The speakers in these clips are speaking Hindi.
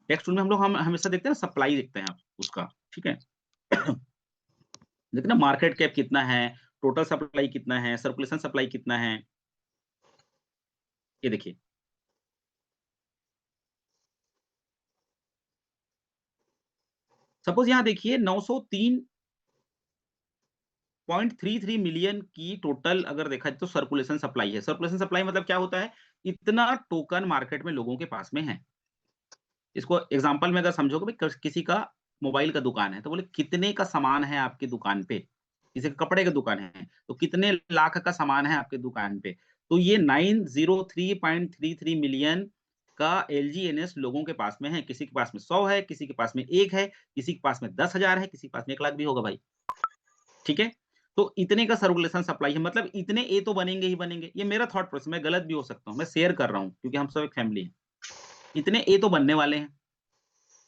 टेक्स्ट टूल में हम हमेशा देखते हैं ना, सप्लाई देखते हैं आप उसका, ठीक है। देखते ना मार्केट कैप कितना है, टोटल सप्लाई कितना है, सर्कुलेशन सप्लाई कितना है, ये देखिए। सपोज यहाँ देखिए 903.33 मिलियन की टोटल अगर देखा जाए तो सर्कुलेशन सप्लाई है। सर्कुलेशन सप्लाई मतलब क्या होता है? इतना टोकन मार्केट में लोगों के पास में है। इसको एग्जांपल में अगर समझोगे भाई, किसी का मोबाइल का दुकान है तो बोले कितने का सामान है आपकी दुकान पे? किसी का कपड़े का दुकान है तो कितने लाख का सामान है आपकी दुकान पे? तो ये 903.33 मिलियन का एलजीएनएस लोगों के पास में है। किसी के पास में 100 है, किसी के पास में 1 है, किसी के पास में 10,000 है, किसी के पास में 1 लाख भी होगा भाई। ठीक है? तो इतने का सर्कुलेशन सप्लाई है, मतलब इतने ए तो बनेंगे ही बनेंगे। ये मेरा थॉट प्रोसेस, मैं गलत भी हो सकता हूँ, मैं शेयर कर रहा हूँ क्योंकि हम सब एक फैमिली है। इतने ए तो बनने वाले हैं।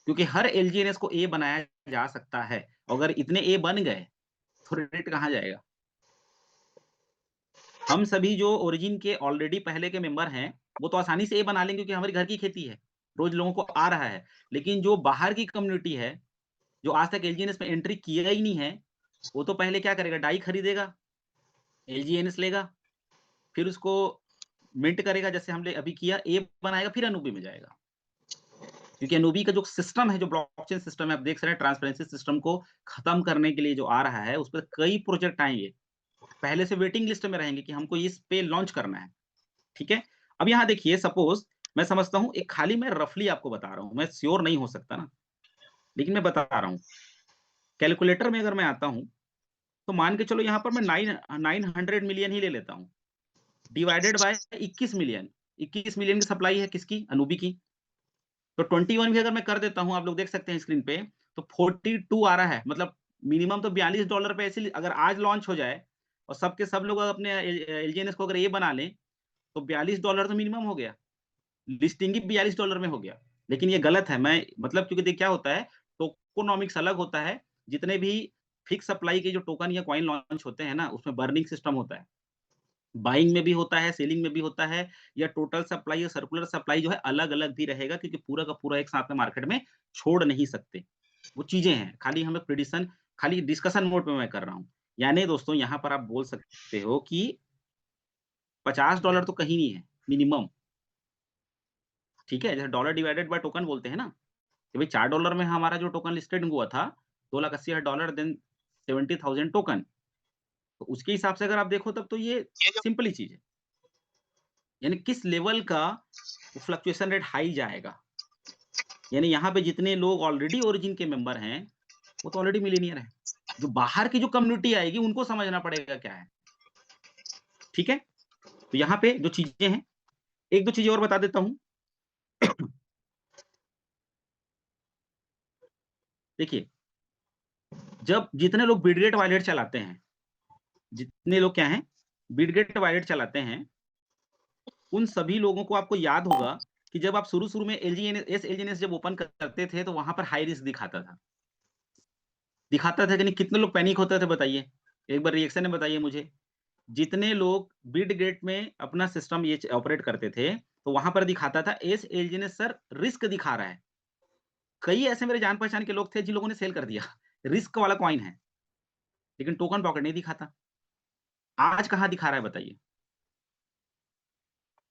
क्योंकि हर एलजीएनएस को ए बनाया जा सकता है। अगर इतने ए बन गए, तो रेट कहाँ जाएगा? हम सभी जो ओरिजिन के ऑलरेडी पहले के मेंबर हैं, वो तो आसानी से ए बना लेंगे क्योंकि हमारी घर की खेती है। रोज़ लोगों को आ रहा है। लेकिन जो बाहर की कम्युनिटी है, जो आज तक एलजीएनएस में एंट्री किया ही नहीं है, वो तो पहले क्या करेगा? डाई खरीदेगा, एलजीएनएस लेगा, फिर उसको मिंट करेगा जैसे हमने अभी किया, ए बनाएगा, फिर एनओबी में जाएगा। क्योंकि एनओबी का जो सिस्टम है, जो ब्लॉकचेन सिस्टम है, आप देख रहे हैं ट्रांसपेरेंसी सिस्टम को खत्म करने के लिए जो आ रहा है, उस पे कई प्रोजेक्ट आएँगे। पहले से वेटिंग लिस्ट में रहेंगे कि हमको इस पे लॉन्च करना है, ठीक है? अब यहाँ देखिए सपोज़ मैं समझता हूँ, एक खाली मैं रफली आपको बता रहा हूँ, मैं श्योर नहीं हो सकता ना, लेकिन मैं बता रहा हूँ। कैलकुलेटर में अगर मैं आता हूँ, तो मान के चलो यहाँ पर मैं 900 मिलियन ही ले लेता हूँ, डिवाइडेड बाय 21 मिलियन। 21 मिलियन की सप्लाई है किसकी? अनूबी की। तो 21 भी अगर मैं कर देता हूँ, आप लोग देख सकते हैं स्क्रीन पे, तो 42 आ रहा है। मतलब मिनिमम तो $42 पे ऐसे अगर आज लॉन्च हो जाए और सबके सब लोग अपने एलजीएनएस को अगर ये बना लें, तो $42 तो मिनिमम हो गया। लिस्टिंग ही $42 में हो गया। लेकिन ये गलत है। मैं मतलब क्योंकि देखिए क्या होता है, टोकोनॉमिक्स अलग होता है। जितने भी फिक्स सप्लाई के जो टोकन या कॉइन लॉन्च होते हैं ना, उसमें बर्निंग सिस्टम होता है। बाइंग में भी होता है, सेलिंग में भी होता है, या टोटल सप्लाई या सर्कुलर सप्लाई जो है अलग-अलग भी रहेगा क्योंकि पूरा का पूरा एक साथ में मार्केट में छोड़ नहीं सकते। वो चीज़ें हैं, खाली हम लोग प्रिडिक्शन, खाली डिस्कशन मोड में मैं कर रहा हूँ। यानी दोस्तों यहाँ पर आप बोल सकते हो कि $50 तो कहीं नहीं है, मिनिमम, ठीक है? जैसे डॉलर डिवाइडेड बाय टोकन बोलते हैं ना, कि भाई $4 में हमारा जो टोकन लिस्टेड हुआ था, $2,80,000 देन 70,000 टोकन। तो उसके हिसाब से अगर आप देखो तब तो ये ये जो सिंपल ही चीज़ है। यानी किस लेवल का फ्लक्चुएशन रेट हाई जाएगा। यानी यहाँ पे जितने लोग ऑलरेडी ओरिजिन के मेंबर हैं, वो तो ऑलरेडी मिलियनियर हैं। जो बाहर की जो कम्युनिटी आएगी उनको समझना पड़ेगा क्या है, ठीक है? तो यहाँ पे जो चीज़ें हैं, 1-2 चीज़ें और बता देता हूँ। देखिए, जब जितने लोग बिटगेट वॉलेट चलाते हैं, जितने लोग क्या हैं, बिटगेट वॉलेट चलाते हैं, उन सभी लोगों को आपको याद होगा कि जब आप शुरू-शुरू में एलजीएनएस जब ओपन करते थे, तो वहाँ पर हाई रिस्क दिखाता था। दिखाता था कि नहीं, कितने लोग पैनिक होते थे बताइए? एक बार रिएक्शन में बताइए मुझे। जितने लोग बिटगेट में अपना सिस्टम ये ऑपरेट करते थे, तो वहाँ पर दिखाता था एस एलजीएनएस सर रिस्क दिखा रहा है। कई ऐसे मेरे जान-पहचान के लोग थे जिन लोगों ने सेल कर दिया। रिस्क वाला कॉइन है, लेकिन टोकन पॉकेट नहीं दिखाता। आज कहाँ दिखा रहा है बताइए?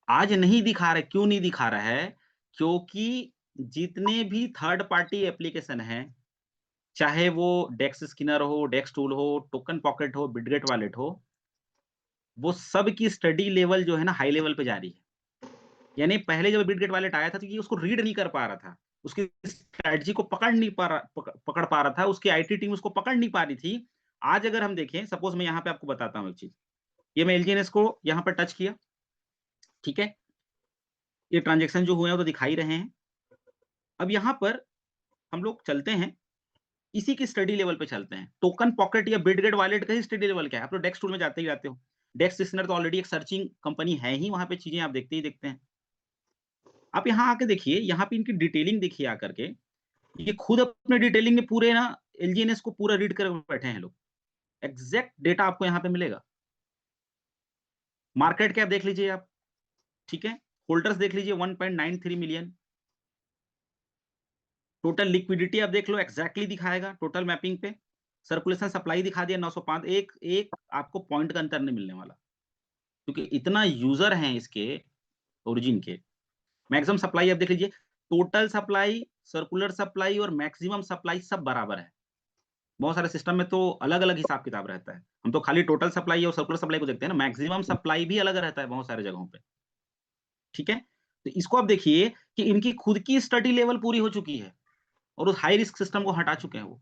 आज नहीं दिखा रहा है, क्यों नहीं दिखा रहा है? क्योंकि जितने भी थर्ड पार्टी एप्लीकेशन हैं, चाहे वो डेक्स स्किनर हो, डेक्स टूल हो, टोकन पॉकेट हो, बिटगेट वॉलेट हो, वो सब की स्टडी लेवल जो है ना हाई लेवल पे जा रही है। यानी पहले जब बिटगेट वॉलेट आया था तो ये उसको रीड नहीं कर पा रहा था। उसकी स्ट्रैटेजी को पकड़ नहीं पा रहा पकड़ पा रहा था, उसकी आईटी टीम उसको पकड़ नहीं पा रही थी। आज अगर हम देखें, सपोज़ मैं यहाँ पे आपको बताता हूँ एक चीज़। ये मैं एलजीएनएस को यहाँ पर टच किया, ठीक है? ये ट्रांज़ैक्शन जो हुए हैं वो तो दिखा ही रहे हैं। अब यहाँ पर हम लोग चलते हैं, इसी की स्टडी लेवल पे चलते हैं। टोकन पॉकेट या बिटगेट वॉलेट का ही स्टडी लेवल क्या है? आप तो डेक्स टूल में जाते ही जाते हो। डेक्स लिस्टनर तो ऑलरेडी एक सर्चिंग कंपनी है ही, वहाँ पे चीज़ें आप देखते ही देखते हैं। आप यहाँ आके देखिए, यहाँ पे इनकी डिटेलिंग देखिए आकर के, ये खुद अपने डिटेलिंग में पूरे ना एलजीएनएस को पूरा रीड कर बैठे हैं लोग। एग्ज़ैक्ट डेटा आपको यहाँ पे मिलेगा। मार्केट कैप देख लीजिए आप, ठीक है? होल्डर्स देख लीजिए 1.93 मिलियन। टोटल लिक्विडिटी आप देख लो एग्जैक्टली दिखाएगा टोटल मैपिंग पे। सर्कुलेशन सप्लाई दिखा दिया 905, एक आपको पॉइंट का अंतर नहीं मिलने वाला, क्योंकि इतना यूजर हैं इसके ओरिजिन के। मैक्सिमम सप्लाई आप देख लीजिए, टोटल सप्लाई, सर्कुलर सप्लाई और मैक्सिमम सप्लाई सब बराबर है। बहुत सारे सिस्टम में तो अलग-अलग हिसाब किताब रहता है। हम तो खाली टोटल सप्लाई और सर्कुलर सप्लाई को देखते हैं ना, मैक्सिमम सप्लाई भी अलग रहता है बहुत सारे जगहों पे। ठीक है? तो इसको आप देखिए कि इनकी खुद की स्टडी लेवल पूरी हो चुकी है और उस हाई रिस्क सिस्टम को हटा चुके हैं वो।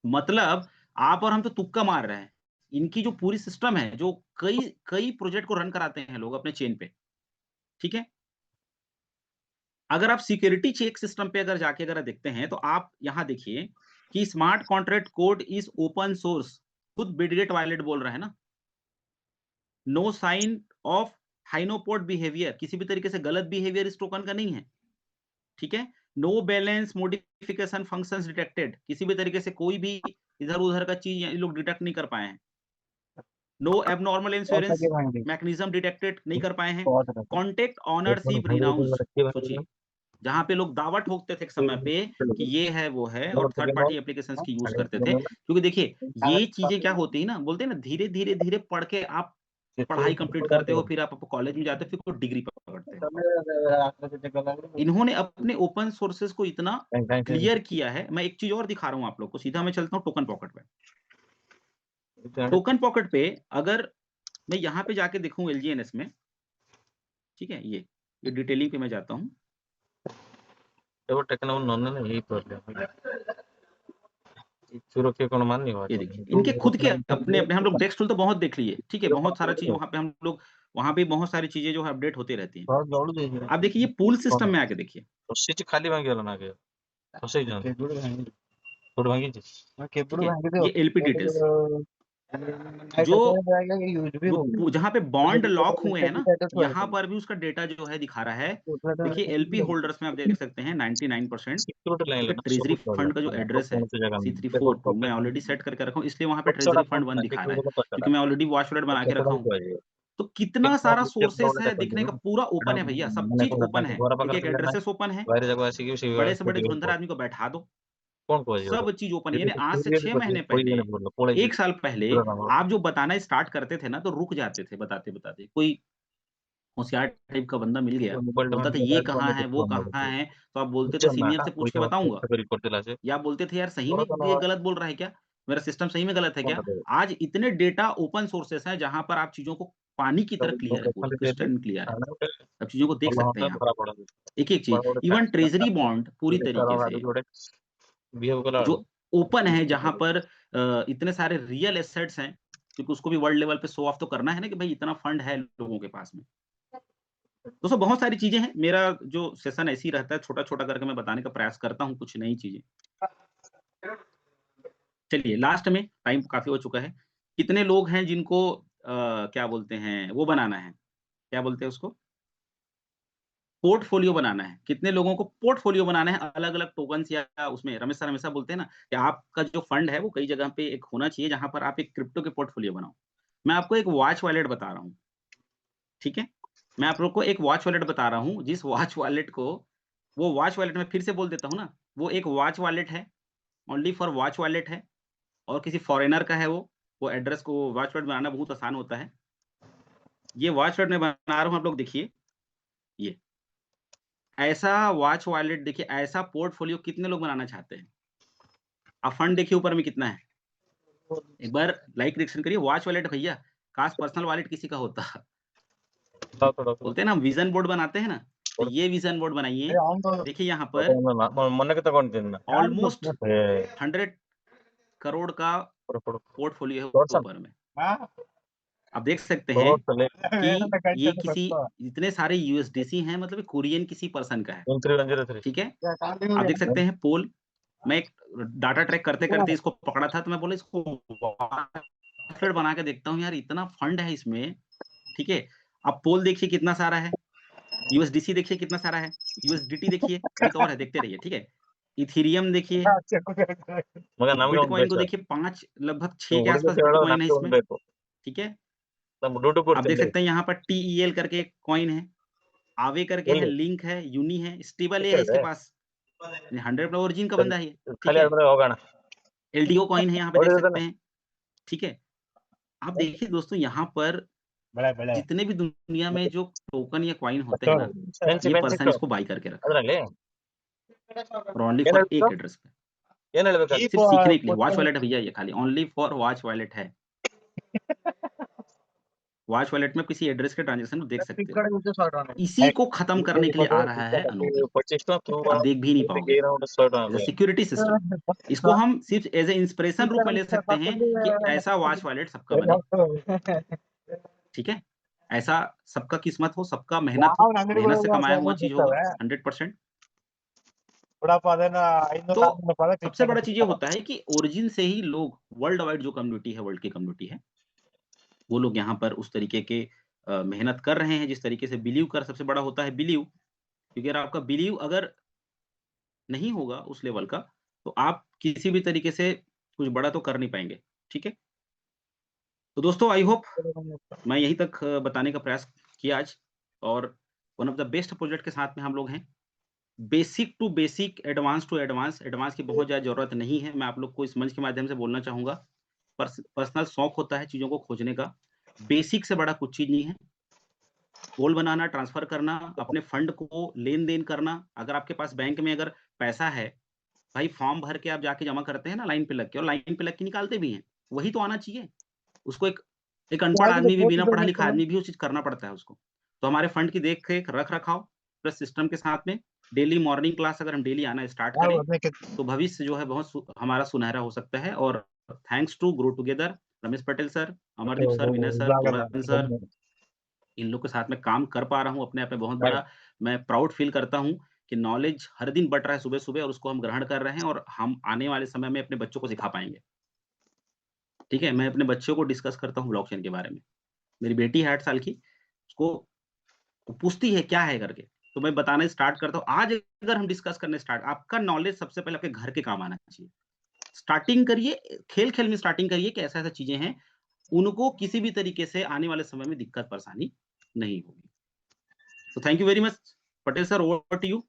मतलब आप और हम तो तुक्का मार रहे हैं। इनकी जो पूरी सिस्टम है, जो कई कई प्रोजेक्ट को रन कराते हैं लोग अपने चेन पे, ठीक है? अगर आप सिक्योरिटी चेक सिस्टम पे अगर जाके अगर देखते हैं, तो आप यहाँ देखिए कि smart contract code is open source, खुद बिटगेट वायलेट बोल रहा है ना। नो साइन ऑफ हाइनोपोड बिहेवियर, किसी भी तरीके से गलत बिहेवियर इस टोकन का नहीं है, ठीक है? No balance modification functions detected, किसी भी तरीके से कोई भी इधर-उधर का चीज़ ये लोग डिटेक्ट नहीं कर पाए हैं। नो एब्नॉर्मल बहुत इंश्योरेंस आगे भांगे मैकेनिज्म डिटेक्टेड नहीं कर पाए हैं। बहुत रहता कॉन्टेक्ट एक मिनट ओनरशिप भांगे तो रिनाउंस्ड, रखिए भांगे सोचिए, जहाँ पे लोग दावा ठोकते थे एक समय पे कि ये है, वो है और थर्ड पार्टी एप्लीकेशंस की यूज़ करते थे। क्योंकि देखिए, ये चीज़ें क्या होती है ना, बोलते हैं ना धीरे-धीरे, धीरे पढ़ के आप पढ़ाई कंप्लीट करते हो, फिर आप कॉलेज में जाते हो, फिर कोई डिग्री पकड़ते हो। इन्होंने अपने ओपन सोर्सेज़ को इतना क्लियर किया है। मैं एक चीज़ और दिखा रहा हूँ आप लोग को, सीधा मैं चलता हूँ टोकन पॉकेट पे। टोकन पॉकेट पे अगर मैं यहाँ पे जाके देखूँ एलजीएनएस में, ठीक है? ये डिटेलिंग पे मैं जाता हूँ। सुरक्षा कौन माननी हो ये देखिए, इनके खुद के अपने हम लोग डेस्क टूल तो बहुत देख लिए, ठीक है? बहुत सारा चीज़ वहाँ पे हम लोग, वहाँ पे बहुत सारी चीज़ें जो है अपडेट होती रहती हैं। बहुत दौड़ दे आप देखिए ये पूल सिस्टम में आके देखिए। सीट खाली भांगी वाला ना के सही जान केबुल भांगी थोड़ी भांगी जी ठीक केबुल है? भांगी दो ये एलपी डिटेल्स, जो जाएगा कि यूज भी वो होगी जहाँ पे बॉन्ड लॉक हुए हैं ना, यहाँ तो पर भी उसका डेटा जो है दिखा रहा है। देखिए एलपी होल्डर्स में आप देख सकते हैं 99%, सिक्योरिटी लाइन ठीक है? लेना ट्रेज़री सब कर फंड का जो लो एड्रेस है कौन सी जगह में देखो C342 मैं ऑलरेडी सेट करके रखा हूँ, इसलिए वहाँ पे पचड़ा ट्रेज़री कौन फंड 1 सा दिखा रहा केबुल है, को पचड़ा क्योंकि मैं ऑलरेडी वॉच अलर्ट बना के पचड़ा रखा ही हूँ। तो है तो कितना सारा एक सोर्सेस दौड़ है, कर देखने का दो पूरा ओपन है भैया, सब मैंने चीज़ को ओपन है। घोरा पकड़ एक-एक लेना एड्रेसेस ओपन है, बाहर जगह ऐसी कि बड़े से बड़े व्यवस्थित धुरंधर आदमी को बैठा दो, कौन को है सब चीज़ ओपन है। ये यानी आज से 6 महीने कोई पहले, नहीं बोल कोई 1 साल पहले पूरा नाम आप जो बताना स्टार्ट करते थे ना, तो रुक जाते थे बताते-बताते। कोई होशियार टाइप का बंदा मिल गया, मोबाइल बोलता था ये कहाँ है, वो कहाँ है, तो आप बोलते थे सीनियर से पूछ के बताऊँगा, रिपोर्ट दिला से या आप बोलते थे यार सही में थोड़ा ये गलत बोल रहा है क्या? मेरा सिस्टम सही में गलत है क्या? आज इतने डेटा ओपन सोर्सेस हैं जहाँ पर आप चीज़ों को पानी की तरह क्लियर है, पूरा क्रिस्टल क्लियर है। आप चीज़ों को देख सकते हैं यहाँ पे, एक-एक चीज़, इवन ट्रेज़री बॉन्ड पूरी तरीके से जो ओपन है, जहाँ पर इतने सारे रियल एसेट्स हैं, क्योंकि उसको भी वर्ल्ड लेवल पे शो ऑफ तो करना है ना कि भाई इतना फंड है लोगों के पास में। दोस्तों बहुत सारी चीज़ें हैं, मेरा जो सेशन ऐसे ही रहता है, छोटा-छोटा करके मैं बताने का प्रयास करता हूँ कुछ नई चीज़ें। चलिए लास्ट में टाइम काफ़ी हो चुका है। कितने लोग हैं जिनको क्या बोलते हैं, वो बनाना है, क्या बोलते हैं उसको? पोर्टफोलियो बनाना है। कितने लोगों को पोर्टफोलियो बनाना है अलग-अलग टोकन्स या उसमें रमेश सर हमेशा बोलते हैं ना कि आपका जो फंड है वो कई जगह पे एक होना चाहिए जहाँ पर आप एक क्रिप्टो के पोर्टफोलियो बनाओ। मैं आपको एक वॉच वॉलेट बता रहा हूँ, ठीक है? मैं आप लोग को एक वॉच वॉलेट बता रहा हूँ, जिस वॉच वॉलेट को, वो वॉच वॉलेट मैं फिर से बोल देता हूँ ना, वो एक वॉच वॉलेट है, ओनली फॉर वॉच वॉलेट है और किसी फॉरेनर का है वो एड्रेस को वॉच वॉलेट बनाना बहुत आसान होता है। ये वॉच वॉलेट मैं बना रहा हूँ, आप लोग देखिए, ये। ऐसा वॉच वॉलेट देखिए, ऐसा पोर्टफोलियो कितने लोग बनाना चाहते हैं? आप फंड देखिए ऊपर में कितना है? एक बार लाइक रिएक्शन करिए, वॉच वॉलेट भैया, काश पर्सनल वॉलेट किसी का होता। बोलते हैं ना विज़न बोर्ड बनाते हैं ना, तो ये विज़न बोर्ड बनाइए। देखिए यहाँ पर मन के तक ऑलमोस्ट 100 करोड़ का पोर्टफोलियो है ऊपर में। आप देख सकते हैं कि ये किसी, इतने सारे यूएसडीसी हैं, मतलब ये कोरियन किसी पर्सन का है, ठीक है? आप देख सकते हैं पोल, मैं एक डाटा ट्रैक करते-करते इसको पकड़ा था, तो मैं बोला इसको वॉलेट बना के देखता हूँ यार, इतना फंड है इसमें, ठीक है? अब पोल देखिए कितना सारा है, यूएसडीसी देखिए कितना सारा है, यूएसडीटी देखिए, अभी तो और है, देखते रहिए, ठीक है? इथीरियम देखिए, मगर नाम बिटकॉइन को देखिए 5 लगभग 6 के आसपास बिटकॉइन है इसमें, ठीक है? आप देख सकते हैं यहाँ पर टीईएल करके एक कॉइन है, आवे करके है, लिंक है, यूनी है, स्टेबल ए है इसके पास, 100 ओरिजिन का बंदा है ये, ठीक खाली है। आदमी होगा ना एलडीओ कॉइन है, यहाँ पे और देख इधर सकते ना हैं, ठीक है। आप देखिए दोस्तों, यहाँ पर जितने भी दुनिया में जो टोकन या कॉइन होते हैं ना, फैंसी ये फैंसी पर्सन इसको बाय करके रखा है, ಅದರಲ್ಲಿ और ओनली ಏನ್ फॉर ಹೇಳ್ಬೇಕು एक एड्रेस पे, ಏನ್ ಹೇಳ್ಬೇಕಾದ್ರೆ सिर्फ सीखने के लिए। वॉच वॉलेट है भैया ये, खाली ओनली फॉर वॉच वॉलेट है। वॉच वॉलेट में किसी एड्रेस के ट्रांज़ैक्शन को देख सकते हो। इसी को खत्म करने के लिए आ रहा है अनोबी। आप देख भी नहीं पाओगे, एज़ अ सिक्योरिटी सिस्टम। इसको हम सिर्फ एज़ अ इंस्पिरेशन रूप में ले सकते हैं कि ऐसा वॉच वॉलेट सबका बने, ठीक है? ऐसा सबका किस्मत हो, सबका मेहनत हो, मेहनत से कमाया हुआ चीज़ होगा 100%। तो सबसे बड़ा चीज़ ये होता है कि ओरिजिन से ही लोग वर्ल्ड वाइड जो कम्युनिटी है, वर्ल्ड की कम्युनिटी है, वो लोग यहाँ पर उस तरीके के मेहनत कर रहे हैं, जिस तरीके से बिलीव कर, सबसे बड़ा होता है बिलीव, क्योंकि अगर आपका बिलीव अगर नहीं होगा उस लेवल का, तो आप किसी भी तरीके से कुछ बड़ा तो कर नहीं पाएँगे, ठीक है? तो दोस्तों आई होप मैं यहीं तक बताने का प्रयास किया आज, और one of the best project के साथ में हम लोग हैं। Basic to basic, advance to advance, advance की बहुत ज़्यादा ज़रूरत नहीं है। मैं आप लोग को इस मंच के माध्यम से बोलना चाहूँगा, पर्सनल शौक होता है चीज़ों को खोजने का। बेसिक से बड़ा कुछ चीज़ नहीं है। गोल बनाना, ट्रांसफ़र करना, अपने फंड को लेन-देन करना। अगर आपके पास बैंक में अगर पैसा है, भाई फॉर्म भर के आप जाके जमा करते हैं ना लाइन पे लग के, और लाइन पे लग के निकालते भी हैं। वही तो आना चाहिए। उसको एक अनपढ़ आदमी भी, बिना पढ़ा-लिखा आदमी भी वो चीज़ करना पड़ता है उसको। तो हमारे फंड की देख-रेख, रख-रखाव प्लस सिस्टम के साथ में डेली मॉर्निंग क्लास अगर हम डेली आना स्टार्ट करें, तो भविष्य जो है बहुत हमारा सुनहरा हो सकता है। और thanks to grow together, Ramesh Patel sir, Amardeep sir, Vinay sir, Toran sir, इन लोग के साथ में काम कर पा रहा हूँ, अपने आप में बहुत बड़ा मैं प्राउड फ़ील करता हूँ कि नॉलेज हर दिन बढ़ रहा है सुबह-सुबह, और उसको हम ग्रहण कर रहे हैं, और हम आने वाले समय में अपने बच्चों को सिखा पाएँगे। ठीक है? मैं अपने बच्चों को डिस्कस करता हूँ ब्लॉकचेन के बारे में। मेरी बेटी है 8 साल की, उसको वो पूछती है क्या है करके, तो मैं बताना स्टार्ट करता हूँ। आज अगर हम डिस्कस करने स्टार्ट, आपका नॉलेज सबसे पहले आपके घर के काम आना चाहिए। स्टार्टिंग करिए, खेल-खेल में स्टार्टिंग करिए कि ऐसा-ऐसा चीज़ें हैं, उनको किसी भी तरीके से आने वाले समय में दिक्कत परेशानी नहीं होगी। तो thank you very much Patel sir, over to you.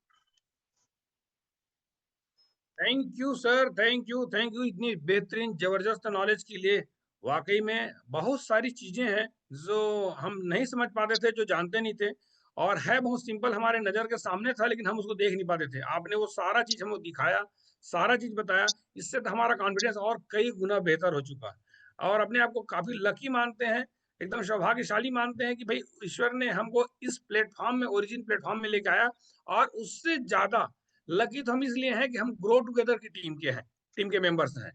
Thank you इतनी बेहतरीन जबरदस्त नॉलेज के लिए। वाकई में बहुत सारी चीजें हैं जो हम नहीं समझ पाते थे, जो जानते नहीं थे, और है बहुत सिंपल, हमारे नजर के सामने था लेकिन हम उसको देख नहीं पाते थे। आपने वो सारा चीज हमें दिखाया, सारा चीज बताया। इससे तो हमारा कॉन्फिडेंस और कई गुना बेहतर हो चुका है, और अपने आप को काफी लकी मानते हैं, एकदम सौभाग्यशाली मानते हैं कि भाई ईश्वर ने हमको इस प्लेटफॉर्म में, ओरिजिन प्लेटफॉर्म में लेके आया। और उससे ज्यादा लकी तो हम इसलिए हैं कि हम ग्रो टुगेदर की टीम के हैं, टीम के मेंबर्स हैं,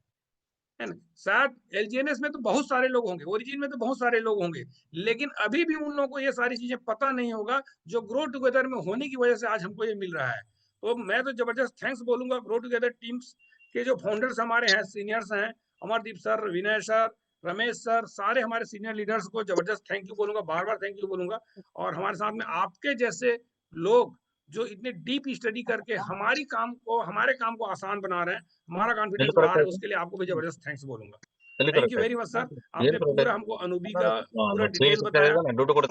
है ना। शायद एलजीएनएस में तो बहुत सारे लोग होंगे, ओरिजिन में तो बहुत सारे लोग होंगे, लेकिन अभी भी उन लोगों को ये सारी चीजें पता नहीं होगा जो ग्रो टुगेदर में होने की वजह से आज हमको ये मिल रहा है। तो मैं तो जबरदस्त थैंक्स बोलूंगा ग्रो टुगेदर टीम्स के जो फाउंडर्स हमारे हैं, सीनियर्स हैं, Amardeep sir, Vinay sir, Ramesh sir, सारे हमारे सीनियर लीडर्स को जबरदस्त थैंक यू बोलूंगा, बार बार थैंक यू बोलूंगा। और हमारे साथ में आपके जैसे लोग जो इतने डीप स्टडी करके हमारे काम को आसान बना रहे हैं, हमारा कॉन्फिडेंस बढ़ा रहे हैं, उसके लिए आपको भी जबरदस्त थैंक्स बोलूंगा। Thank you very much sir. आपने पूरा हमको अनूबी का पूरा डिटेल बताया।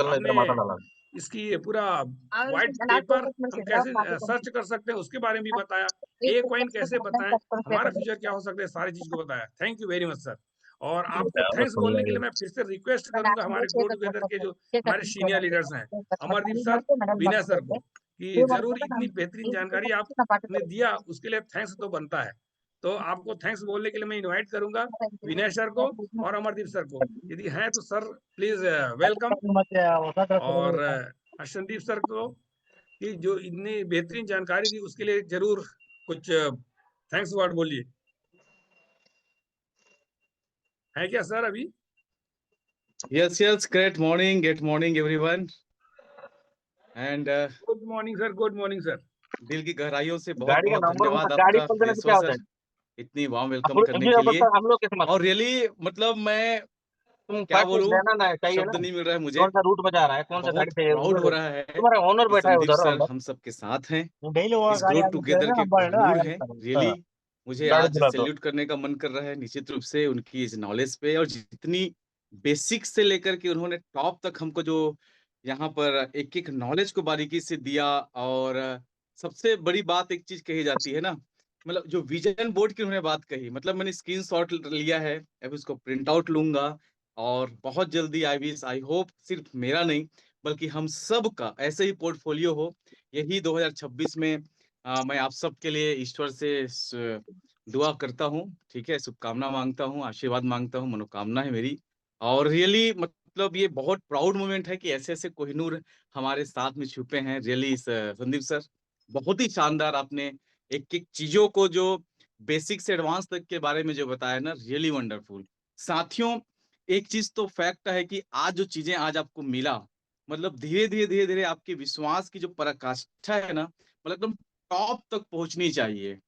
आपने इसकी पूरा व्हाइट पेपर हम कैसे सर्च कर सकते हैं उसके बारे में भी बताया, ए कॉइन कैसे बताएं, हमारा फ्यूचर क्या हो सकता है, सारी चीज को बताया। Thank you very much sir. और आपको थैंक्स बोलने के लिए मैं फिर से रिक्वेस्ट करूंगा हमारे ग्रो टुगेदर के जो हमारे सीनियर लीडर्स हैं, अमरदीप सर, विनय सर को, कि जरूर इतनी बेहतरीन जानकारी आपने दिया, उसके लिए थैंक्स तो बनता है। तो आपको थैंक्स बोलने के लिए मैं इनवाइट करूंगा विनय सर को और अमरदीप सर को, यदि हैं तो सर प्लीज वेलकम। और अर्शनदीप सर को कि जो इतनी बेहतरीन जानकारी दी उसके लिए जरूर कुछ थैंक्स वर्ड बोलिए। है क्या सर अभी? Yes, great morning everyone. And good morning sir, good morning sir. दिल की गहराइयों से बहुत गाड़ी का बहुत नंबर धन्यवाद गाड़ी आपका खोल देने से क्या विदेश्वर होता है? सर, इतनी वार्म वेलकम हम करने के लिए। हम लोग कैसे और रियली मतलब मैं तुम क्या फट बोलूं, रहना ना चाहिए शब्द ना, नहीं मिल रहा है मुझे। कौन सा रूट बजा रहा है, कौन सा गाड़ी बहुत चाहिए प्राउड हो उधर। रहा है तुम्हारा ओनर कि बैठा है संदीप उधर सर अंदर, हम सबके साथ हैं। डेली वो इस गाड़ी ग्रो आगे टुगेदर के नंबर कोहिनूर है। है रियली मुझे गाड़ी आज बुला दो। सैल्यूट करने का मन कर रहा है निश्चित रूप से उनकी इस नॉलेज पे, और जितनी बेसिक से लेकर के उन्होंने टॉप तक हमको जो यहाँ पर एक एक नॉलेज को बारीकी से दिया, और सबसे बड़ी बात एक चीज कही जाती है ना, मतलब जो विजन बोर्ड की उन्होंने बात कही, मतलब मैंने स्क्रीनशॉट लिया है, अब इसको प्रिंट आउट लूंगा और बहुत जल्दी आई होप सिर्फ मेरा नहीं बल्कि हम सब का ऐसे ही पोर्टफोलियो हो। यही 2026 में मैं आप सबके लिए ईश्वर से दुआ करता हूँ, ठीक है, शुभकामना मांगता हूँ, आशीर्वाद मांगता हूँ, मनोकामना है मेरी। और रियली मतलब ये बहुत प्राउड मोमेंट है कि ऐसे ऐसे कोहिनूर हमारे साथ में छुपे हैं। रियली संदीप सर, बहुत ही शानदार आपने एक एक चीजों को जो बेसिक से एडवांस तक के बारे में जो बताया ना, रियली वंडरफुल। साथियों, एक चीज तो फैक्ट है कि आज जो चीजें आज आपको मिला, मतलब धीरे धीरे आपके विश्वास की जो पराकाष्ठा है ना, मतलब एकदम टॉप तक पहुंचनी चाहिए।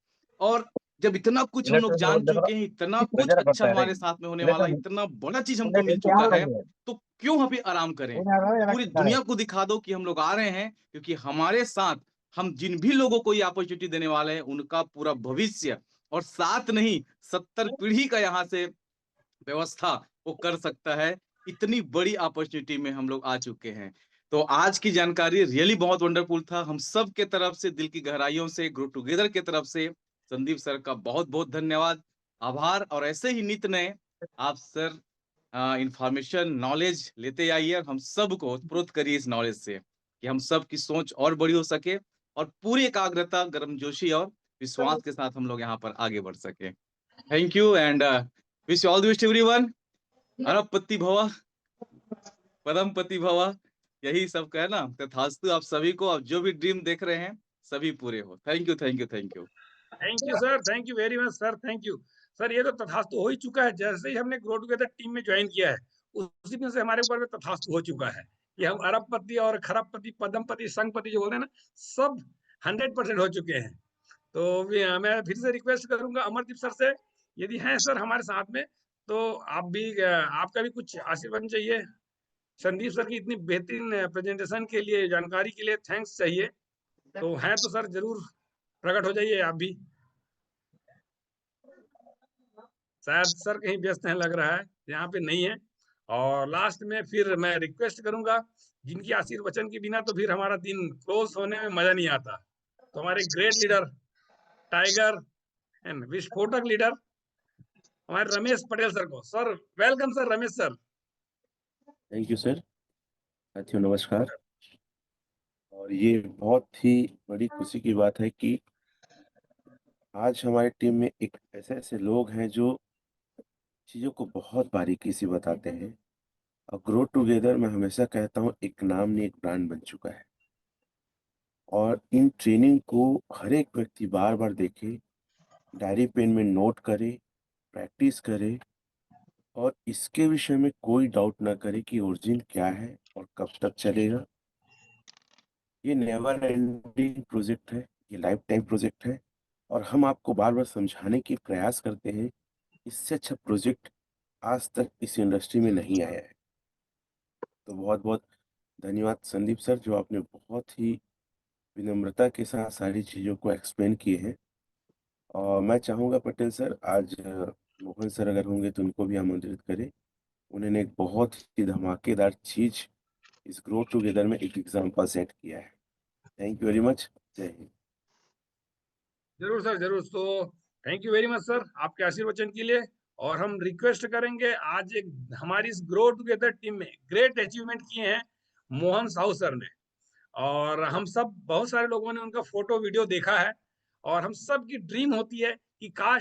और जब इतना कुछ हम लोग जान चुके हैं, इतना कुछ अच्छा हमारे साथ में होने वाला, इतना बड़ा चीज हमको मिल चुका है, तो क्यों हम भी आराम करें? पूरी दुनिया को दिखा दो कि हम लोग आ रहे हैं, क्योंकि हमारे साथ हम जिन भी लोगों को ये अपॉर्चुनिटी देने वाले हैं उनका पूरा भविष्य और साथ नहीं 70 पीढ़ी का यहाँ से व्यवस्था वो कर सकता है। इतनी बड़ी अपॉर्चुनिटी में हम लोग आ चुके हैं। तो आज की जानकारी रियली बहुत वंडरफुल था। हम सब के तरफ से, दिल की गहराइयों से, ग्रो टुगेदर के तरफ से संदीप सर का बहुत बहुत धन्यवाद, आभार। और ऐसे ही नित नए आप सर इंफॉर्मेशन नॉलेज लेते आइए और हम सब को प्रोत करिए इस नॉलेज से कि हम सब की सोच और बड़ी हो सके और पूरी एकाग्रता, गर्मजोशी और विश्वास के साथ हम लोग यहाँ पर आगे बढ़ सके। Thank you and wish all the best everyone. अरबपति भवा, पदमपति भवा, यही सब का है ना। तथास्तु आप सभी को, आप जो भी ड्रीम देख रहे हैं सभी पूरे हो। Thank you thank you thank you. Thank you sir, thank you very much sir, thank you sir. ये तो तथास्तु हो ही चुका है। जैसे ही हमने ग्रो टुगेदर टीम में ज्वाइन किया है, उसी दिन से हमारे ऊपर में तथास्तु हो चुका है कि हम अरबपति और खरबपति, पद्मपति, संघपति जो बोलते हैं ना, सब 100% हो चुके हैं। तो मैं फिर से रिक्वेस्ट करूंगा अमरदीप सर से, यदि हैं सर हमारे साथ में, तो आप भी आपका भी कुछ आशीर्वाद चाहिए। संदीप सर की इतनी बेहतरीन प्रेजेंटेशन के लिए, जानकारी के लिए थैंक्स चाहिए। तो हैं तो सर जरूर प्रकट हो जाइए आप भी। शायद सर कहीं व्यस्त हैं लग रहा है, यहाँ पे नहीं है। और लास्ट में फिर मैं रिक्वेस्ट करूंगा, जिनकी आशीर्वचन के बिना तो फिर हमारा दिन क्लोज होने में मजा नहीं आता। तो हमारे ग्रेट लीडर, टाइगर एंड विस्फोटक लीडर हमारे रमेश पटेल सर को, sir welcome sir, Ramesh sir. Thank you sir. साथियों नमस्कार। और ये बहुत ही बड़ी खुशी की बात है कि आज हमारी टीम में एक ऐसे लोग हैं जो चीज़ों को बहुत बारीकी से बताते हैं। और ग्रो टुगेदर मैं हमेशा कहता हूँ एक नाम नहीं एक ब्रांड बन चुका है। और इन ट्रेनिंग को हर एक व्यक्ति बार-बार देखे, डायरी पेन में नोट करे, प्रैक्टिस करे और इसके विषय में कोई डाउट ना करे कि ओरिजिन क्या है और कब तक चलेगा। ये नेवर एंडिंग प्रोजेक्ट है, ये लाइफ टाइम प्रोजेक्ट है और हम आपको बार-बार समझाने की प्रयास करते हैं, इससे अच्छा प्रोजेक्ट आज तक इस इंडस्ट्री में नहीं आया है। तो बहुत-बहुत धन्यवाद संदीप सर, जो आपने बहुत ही विनम्रता के साथ सारी चीज़ों को एक्सप्लेन किए हैं। और मैं चाहूँगा पटेल सर आज मोहन सर अगर होंगे तो उनको भी आमंत्रित करें। उन्होंने एक बहुत ही धमाकेदार चीज़ इस ग्रो टुगेदर में एक एग्ज़ाम्पल सेट किया है। Thank you very much. जय हिंद। जरूर सर, जरूर। तो thank you very much sir आपके आशीर्वचन के लिए। और हम रिक्वेस्ट करेंगे, आज एक हमारी इस ग्रो टुगेदर टीम में ग्रेट अचीवमेंट किए हैं मोहन साहू सर ने। और हम सब बहुत सारे लोगों ने उनका फोटो वीडियो देखा है और हम सब की ड्रीम होती है कि काश